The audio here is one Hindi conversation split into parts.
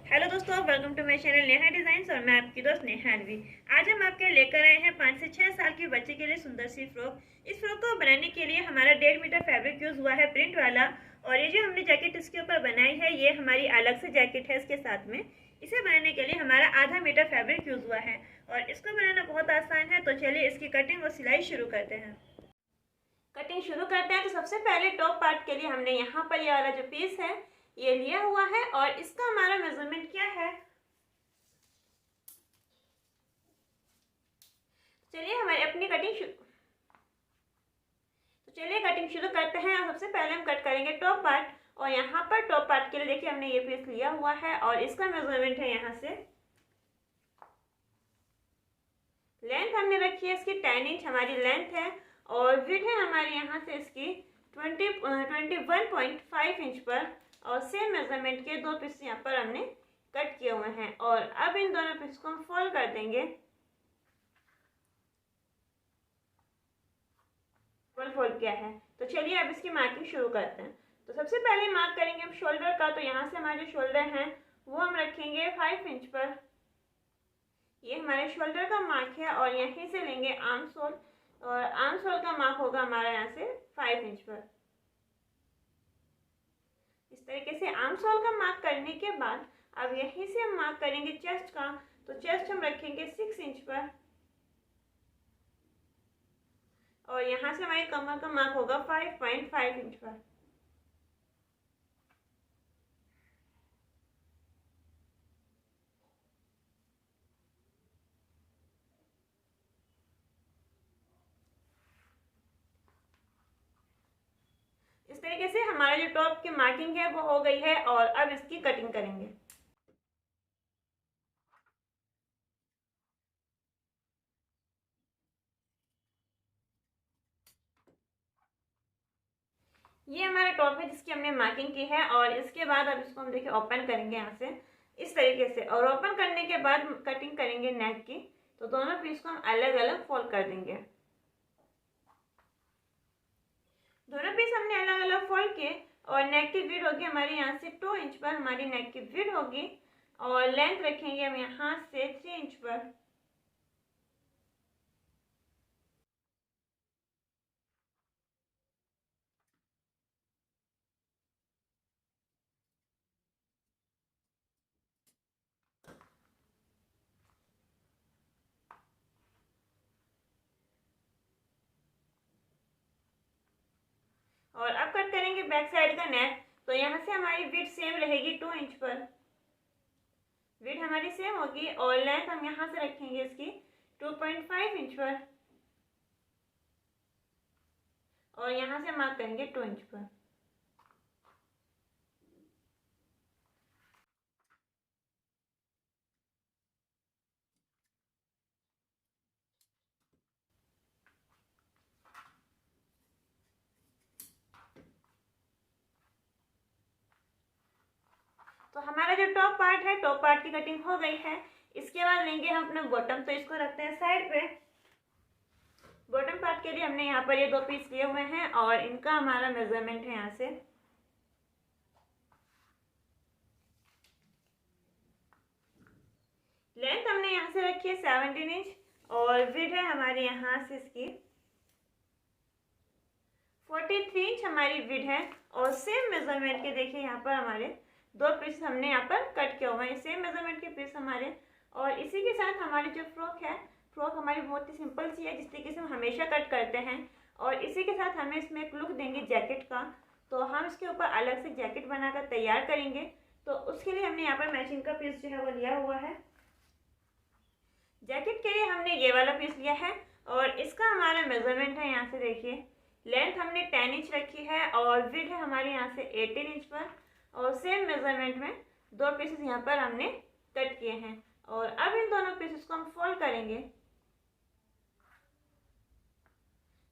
हेलो दोस्तों, welcome to my channel Neha designs और मैं आपकी दोस्त नेहा अलवी। आज हम आपके लेकर आए हैं 5 से 6 साल के बच्चे के लिए सुंदर सी फ्रॉक। इस फ्रॉक को बनाने के लिए हमारा 1.5 मीटर फैब्रिक यूज हुआ है प्रिंट वाला। और ये जो हमने जैकेट इसके ऊपर बनाई है ये हमारी अलग से जैकेट है। इसके साथ में इसे बनाने के लिए हमारा आधा मीटर फैब्रिक यूज हुआ है और इसको बनाना बहुत आसान है। तो चलिए इसकी कटिंग और सिलाई शुरू करते हैं। कटिंग शुरू करते हैं। तो सबसे पहले टॉप पार्ट के लिए हमने यहाँ पर ये वाला जो पीस है ये लिया हुआ है और इसका हमारा मेजरमेंट क्या है, चलिए हमारी अपनी कटिंग कटिंग शुरू करते हैं। और सबसे पहले हम कट करेंगे टॉप पार्ट। और यहाँ पर टॉप पार्ट के लिए देखिए हमने ये पीस लिया हुआ है और इसका मेजरमेंट है यहाँ से लेंथ हमने रखी है इसकी 10 इंच हमारी लेंथ है और विड्थ है हमारी यहाँ से इसकी 21.5 इंच पर। और सेम मेजरमेंट के दो पीस यहाँ पर हमने कट किए हुए हैं और अब इन दोनों पीस को हम फोल्ड कर देंगे। फोल्ड किया है तो चलिए अब इसकी मार्किंग शुरू करते हैं। तो सबसे पहले मार्क करेंगे हम शोल्डर का। तो यहाँ से हमारे जो शोल्डर हैं वो हम रखेंगे 5 इंच पर। ये हमारे शोल्डर का मार्क है और यहीं से लेंगे आर्म सोल और आर्म सोल का मार्क होगा हमारा यहाँ से 5 इंच पर। इस तरीके से आर्म सोल का मार्क करने के बाद अब यहीं से हम मार्क करेंगे चेस्ट का। तो चेस्ट हम रखेंगे 6 इंच पर और यहाँ से हमारी कमर का मार्क होगा 5.5 इंच पर। इस तरीके से हमारा जो टॉप की मार्किंग है वो हो गई है और अब इसकी कटिंग करेंगे। ये हमारा टॉप है जिसकी हमने मार्किंग की है और इसके बाद अब इसको हम देखिए ओपन करेंगे यहाँ से इस तरीके से। और ओपन करने के बाद कटिंग करेंगे नेक की। तो दोनों पीस को हम अलग अलग फोल्ड कर देंगे। दोनों पीस हमने अलग अलग फोल्ड किए और नेक की विड्थ होगी हमारी यहाँ से 2 इंच पर हमारी नेक की विड्थ होगी और लेंथ रखेंगे हम यहाँ से 3 इंच पर। और अब कट करेंगे बैक साइड का नेक। तो यहाँ से हमारी विड्थ सेम रहेगी 2 इंच पर। विड्थ हमारी सेम होगी और लेंथ हम यहाँ से रखेंगे इसकी 2.5 इंच पर और यहाँ से मार्क करेंगे 2 इंच पर। तो हमारा जो टॉप पार्ट है टॉप पार्ट की कटिंग हो गई है। इसके बाद लेंगे हम अपना बॉटम। तो इसको रखते हैं साइड पे। बॉटम पार्ट के लिए हमने यहाँ पर ये दो पीस लिए हुए हैं और इनका हमारा मेजरमेंट है यहाँ से लेंथ हमने यहाँ से रखी है 17 इंच और विड्थ है हमारे यहाँ से इसकी 43 इंच हमारी विड्थ है। और सेम मेजरमेंट के देखिए यहाँ पर हमारे दो पीस हमने यहाँ पर कट किया हुआ है। सेम मेजरमेंट के पीस हमारे। और इसी के साथ हमारी जो फ्रॉक है फ्रॉक हमारी बहुत ही सिंपल सी है जिस तरीके से हम हमेशा कट करते हैं। और इसी के साथ हमें इसमें एक लुक देंगे जैकेट का। तो हम इसके ऊपर अलग से जैकेट बनाकर तैयार करेंगे। तो उसके लिए हमने यहाँ पर मैचिंग का पीस जो है वो लिया हुआ है। जैकेट के लिए हमने ये वाला पीस लिया है और इसका हमारा मेजरमेंट है यहाँ से देखिए लेंथ हमने 10 इंच रखी है और विड्थ है हमारे यहाँ से 18 इंच पर। और सेम मेजरमेंट में दो पीसेस यहाँ पर हमने कट किए हैं। और अब इन दोनों पीसेस को हम फोल्ड करेंगे।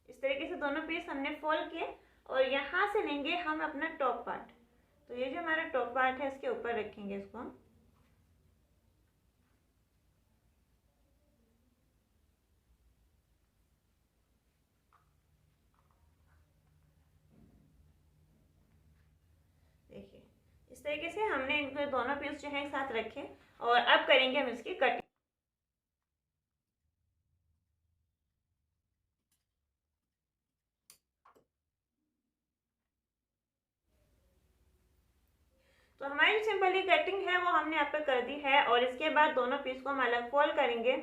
इस तरीके से दोनों पीस हमने फोल्ड किए और यहाँ से लेंगे हम अपना टॉप पार्ट। तो ये जो हमारा टॉप पार्ट है इसके ऊपर रखेंगे इसको हम। देखिए इस तरीके से हमने इनके दोनों पीस जो है एक साथ रखे और अब करेंगे हम इसकी कटिंग। तो हमारी सिंपली कटिंग है वो हमने यहाँ पे कर दी है और इसके बाद दोनों पीस को हम अलग फोल्ड करेंगे।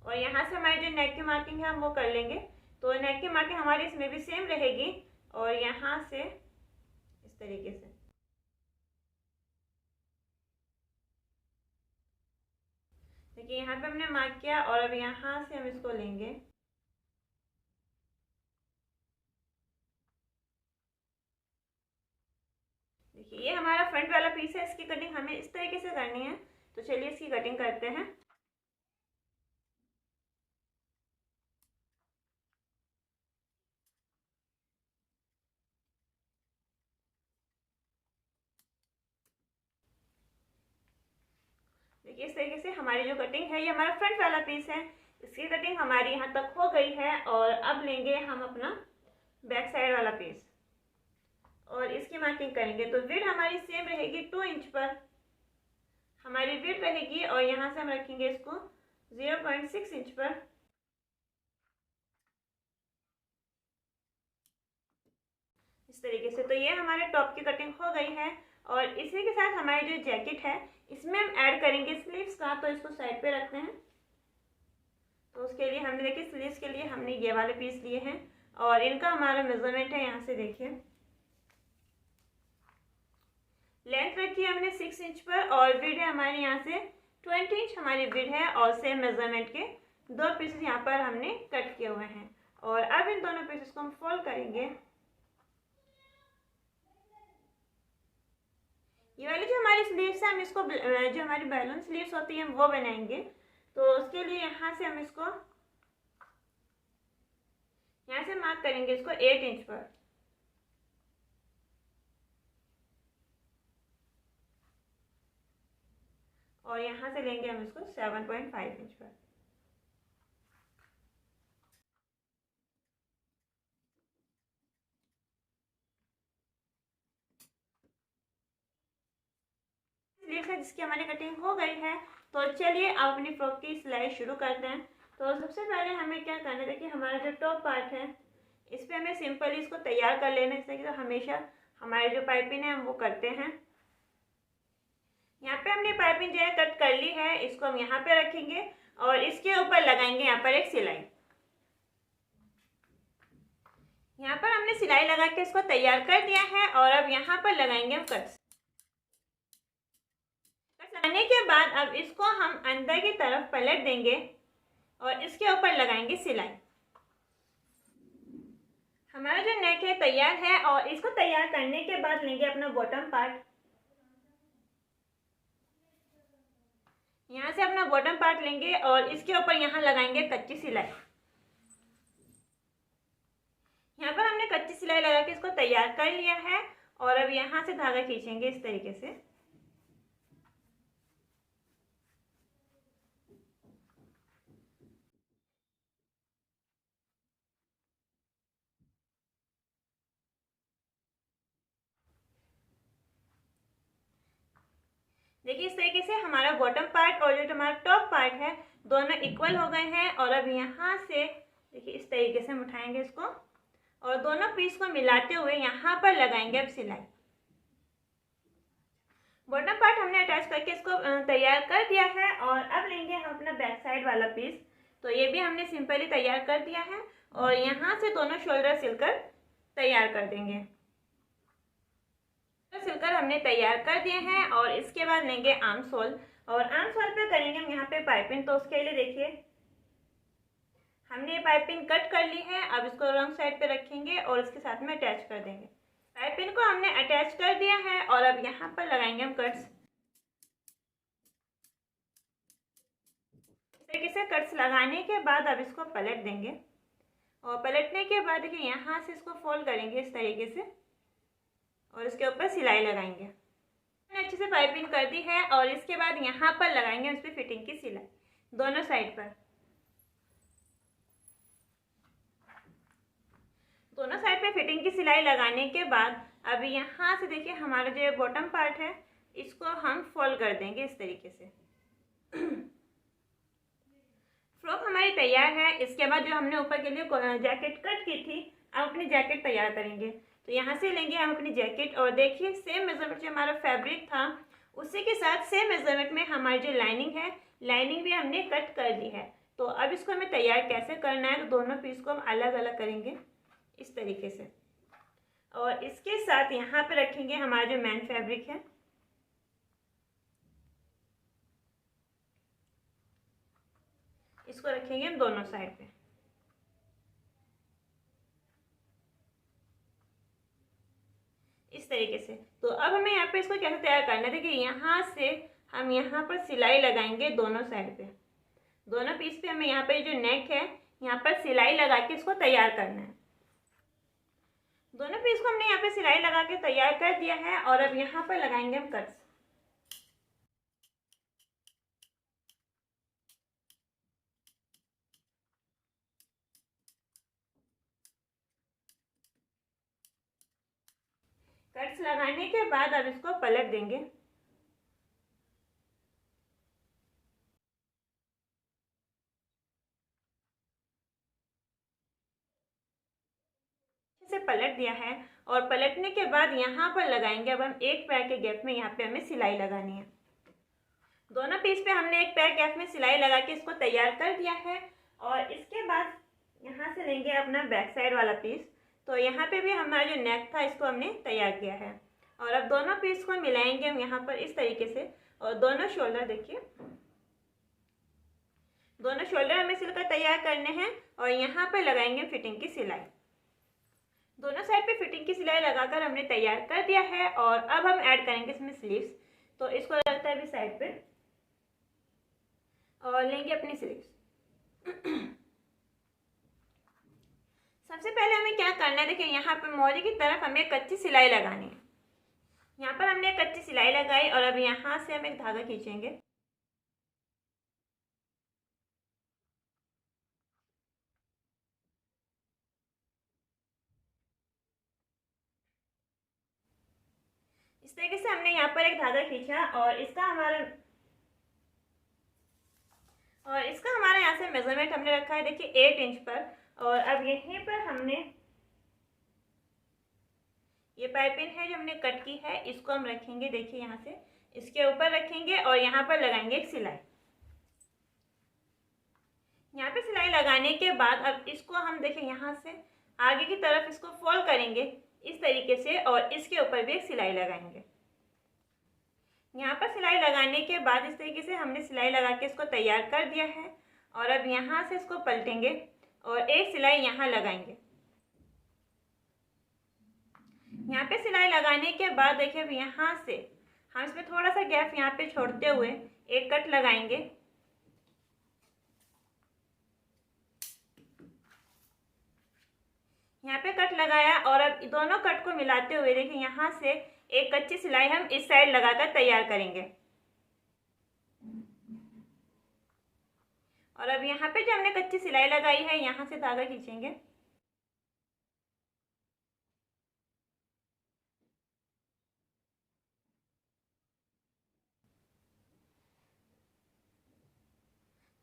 और यहाँ से हमारी जो नेक की मार्किंग है हम वो कर लेंगे। तो नेक की मार्किंग हमारी इसमें भी सेम रहेगी और यहाँ से इस तरीके से देखिए यहाँ पे हमने मार्क किया और अब यहाँ से हम इसको लेंगे। देखिए ये हमारा फ्रंट वाला पीस है, इसकी कटिंग हमें इस तरीके से करनी है। तो चलिए इसकी कटिंग करते हैं। देखिए इस तरीके से हमारी जो कटिंग है ये हमारा फ्रंट वाला पीस है, इसकी कटिंग हमारी यहाँ तक हो गई है। और अब लेंगे हम अपना बैक साइड वाला पीस और इसकी मार्किंग करेंगे। तो विड्थ हमारी सेम रहेगी 2 इंच पर हमारी विड्थ रहेगी और यहाँ से हम रखेंगे इसको 0.6 इंच पर। इस तरीके से तो ये हमारे टॉप की कटिंग हो गई है। और इसी के साथ हमारी जो जैकेट है इसमें हम ऐड करेंगे स्लीव्स का। तो इसको साइड पे रखते हैं। तो उसके लिए हमने देखिए स्लीव्स के लिए हमने ये वाले पीस लिए हैं और इनका हमारा मेजरमेंट है, यहाँ से देखिए लेंथ रखी है हमने 6 इंच पर और विड्थ है हमारे यहाँ से 20 इंच हमारी विड्थ है और सेम मेजरमेंट के 2 पीसेस यहाँ पर हमने कट किए हुए हैं। और अब इन दोनों पीसेस को हम फोल्ड करेंगे। ये वाली जो हमारी स्लीव्स है हम इसको जो हमारी बैलून स्लीव्स होती है हम वो बनाएंगे। तो उसके लिए यहाँ से हम इसको यहाँ से मार्क करेंगे इसको 8 इंच पर। और यहाँ से लेंगे हम इसको 7.5 इंच पर। स्लीव्स है जिसकी हमारी कटिंग हो गई है। तो चलिए अब अपनी फ्रॉक की सिलाई शुरू करते हैं। तो सबसे पहले हमें क्या करना है कि हमारा जो टॉप पार्ट है इस पर हमें सिंपली इसको तैयार कर लेना है। इससे कि तो हमेशा हमारे जो पाइपिंग है हम वो करते हैं। यहाँ पे हमने पाइपिंग जो है कट कर ली है, इसको हम यहाँ पे रखेंगे और इसके ऊपर लगाएंगे यहाँ पर एक सिलाई। यहाँ पर हमने सिलाई लगा के इसको तैयार कर दिया है और अब यहाँ पर लगाएंगे हम कट्स। लगाने के बाद अब इसको हम अंदर की तरफ पलट देंगे और इसके ऊपर लगाएंगे सिलाई। हमारा जो नेक है तैयार है और इसको तैयार करने के बाद लेंगे अपना बॉटम पार्ट। यहाँ से अपना बॉटम पार्ट लेंगे और इसके ऊपर यहाँ लगाएंगे कच्ची सिलाई। यहाँ पर हमने कच्ची सिलाई लगा के इसको तैयार कर लिया है और अब यहाँ से धागा खींचेंगे इस तरीके से। देखिए इस तरीके से हमारा बॉटम पार्ट और जो हमारा टॉप पार्ट है दोनों इक्वल हो गए हैं। और अब यहाँ से देखिए इस तरीके से हम उठाएंगे इसको और दोनों पीस को मिलाते हुए यहाँ पर लगाएंगे अब सिलाई। बॉटम पार्ट हमने अटैच करके इसको तैयार कर दिया है और अब लेंगे हम अपना बैक साइड वाला पीस। तो ये भी हमने सिंपली तैयार कर दिया है और यहाँ से दोनों शोल्डर सिलकर तैयार कर देंगे। सिलकर हमने तैयार कर दिए हैं और इसके बाद लेंगे आर्म सोल और आर्म सोल पे करेंगे हम यहाँ पे पाइपिंग। तो उसके लिए देखिए हमने ये पाइपिंग कट कर ली है। अब इसको रॉन्ग साइड पे रखेंगे और इसके साथ में अटैच कर देंगे। पाइपिंग को हमने अटैच कर दिया है और अब यहाँ पर लगाएंगे हम कट्स। इस तरीके से कट्स लगाने के बाद अब इसको पलट देंगे और पलटने के बाद देखिए यहाँ से इसको फोल्ड करेंगे इस तरीके से और इसके ऊपर सिलाई लगाएंगे। अच्छे से पाइपिंग कर दी है और इसके बाद यहाँ पर लगाएंगे उस पर फिटिंग की सिलाई दोनों साइड पर। दोनों साइड पे फिटिंग की सिलाई लगाने के बाद अब यहाँ से देखिए हमारा जो बॉटम पार्ट है इसको हम फोल्ड कर देंगे इस तरीके से। फ्रॉक हमारी तैयार है। इसके बाद जो हमने ऊपर के लिए जैकेट कट की थी अब अपनी जैकेट तैयार करेंगे। तो यहाँ से लेंगे हम अपनी जैकेट और देखिए सेम मेजरमेंट जो हमारा फैब्रिक था उसी के साथ सेम मेजरमेंट में हमारी जो लाइनिंग है लाइनिंग भी हमने कट कर दी है। तो अब इसको हमें तैयार कैसे करना है, तो दोनों पीस को हम अलग अलग करेंगे इस तरीके से और इसके साथ यहाँ पे रखेंगे हमारा जो मेन फैब्रिक है। इसको रखेंगे हम दोनों साइड पे। इस तरीके से। तो अब हमें यहाँ पे इसको कैसे तैयार करना है, देखिए यहाँ से हम यहाँ पर सिलाई लगाएंगे दोनों साइड पे। दोनों पीस पे हमें यहाँ पे जो नेक है यहाँ पर सिलाई लगा के इसको तैयार करना है। दोनों पीस को हमने यहाँ पे सिलाई लगा के तैयार कर दिया है और अब यहाँ पर लगाएंगे हम कट्स। कट्स लगाने के बाद अब इसको पलट देंगे। से पलट दिया है और पलटने के बाद यहाँ पर लगाएंगे अब हम एक पैर के गैप में यहाँ पे हमें सिलाई लगानी है। दोनों पीस पे हमने एक पैर गैप में सिलाई लगा के इसको तैयार कर दिया है और इसके बाद यहाँ से लेंगे अपना बैक साइड वाला पीस। तो यहाँ पे भी हमारा जो नेक था इसको हमने तैयार किया है और अब दोनों पीस को मिलाएंगे हम यहाँ पर इस तरीके से और दोनों शोल्डर देखिए, दोनों शोल्डर हमें सिलकर तैयार करने हैं और यहाँ पर लगाएंगे फिटिंग की सिलाई। दोनों साइड पे फिटिंग की सिलाई लगाकर हमने तैयार कर दिया है और अब हम ऐड करेंगे इसमें स्लीव्स। तो इसको रखता है अभी साइड पे और लेंगे अपनी स्लीव्स। सबसे पहले हमें क्या करना है, देखिए यहाँ पे मोरी की तरफ हमें कच्ची सिलाई लगानी है। यहाँ पर हमने कच्ची सिलाई लगाई और अब यहाँ से हम एक धागा खींचेंगे। इस तरीके से हमने यहाँ पर एक धागा खींचा और इसका हमारा यहाँ से मेजरमेंट हमने रखा है देखिए 8 इंच पर। और अब यहीं पर हमने ये पाइपिंग है जो हमने कट की है इसको हम रखेंगे, देखिए यहाँ से इसके ऊपर रखेंगे और यहाँ पर लगाएंगे एक सिलाई। यहाँ पे सिलाई लगाने के बाद अब इसको हम देखिए यहाँ से आगे की तरफ इसको फोल्ड करेंगे इस तरीके से और इसके ऊपर भी एक सिलाई लगाएंगे। यहाँ पर सिलाई लगाने के बाद इस तरीके से हमने सिलाई लगा के इसको तैयार कर दिया है और अब यहाँ से इसको पलटेंगे और एक सिलाई यहाँ लगाएंगे। यहाँ पे सिलाई लगाने के बाद देखिए अब यहाँ से हम इसमें थोड़ा सा गैप यहाँ पे छोड़ते हुए एक कट लगाएंगे। यहाँ पे कट लगाया और अब दोनों कट को मिलाते हुए देखिए यहाँ से एक कच्ची सिलाई हम इस साइड लगाकर तैयार करेंगे। और अब यहाँ पे जो हमने कच्ची सिलाई लगाई है यहाँ से धागा खींचेंगे।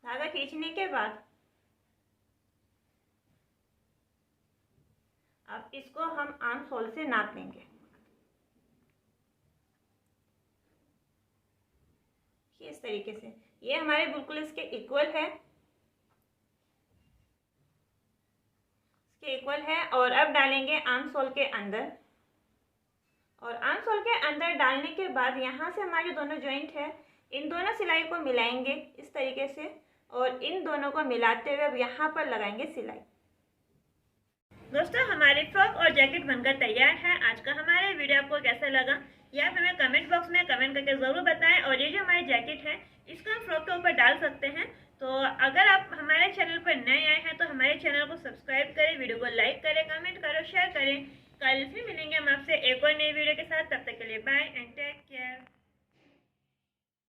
धागा खींचने के बाद अब इसको हम आर्म होल से नाप लेंगे। इस तरीके से ये हमारे बिल्कुल इसके इक्वल है, और अब डालेंगे आर्म होल के अंदर। और आर्म होल के अंदर डालने के बाद यहाँ से हमारे जो दोनों जॉइंट है इन दोनों सिलाई को मिलाएंगे इस तरीके से और इन दोनों को मिलाते हुए अब यहाँ पर लगाएंगे सिलाई। दोस्तों हमारी फ्रॉक और जैकेट बनकर तैयार है। आज का हमारा वीडियो आपको कैसा लगा या आप हमें कमेंट बॉक्स में कमेंट करके ज़रूर बताएं। और ये जो हमारी जैकेट है इसको हम फ्रॉक के ऊपर डाल सकते हैं। तो अगर आप हमारे चैनल पर नए आए हैं तो हमारे चैनल को सब्सक्राइब करें, वीडियो को लाइक करें, कमेंट करें, शेयर करें। कल फिर मिलेंगे हम आपसे एक और नई वीडियो के साथ। तब तक के लिए बाय एंड टेक।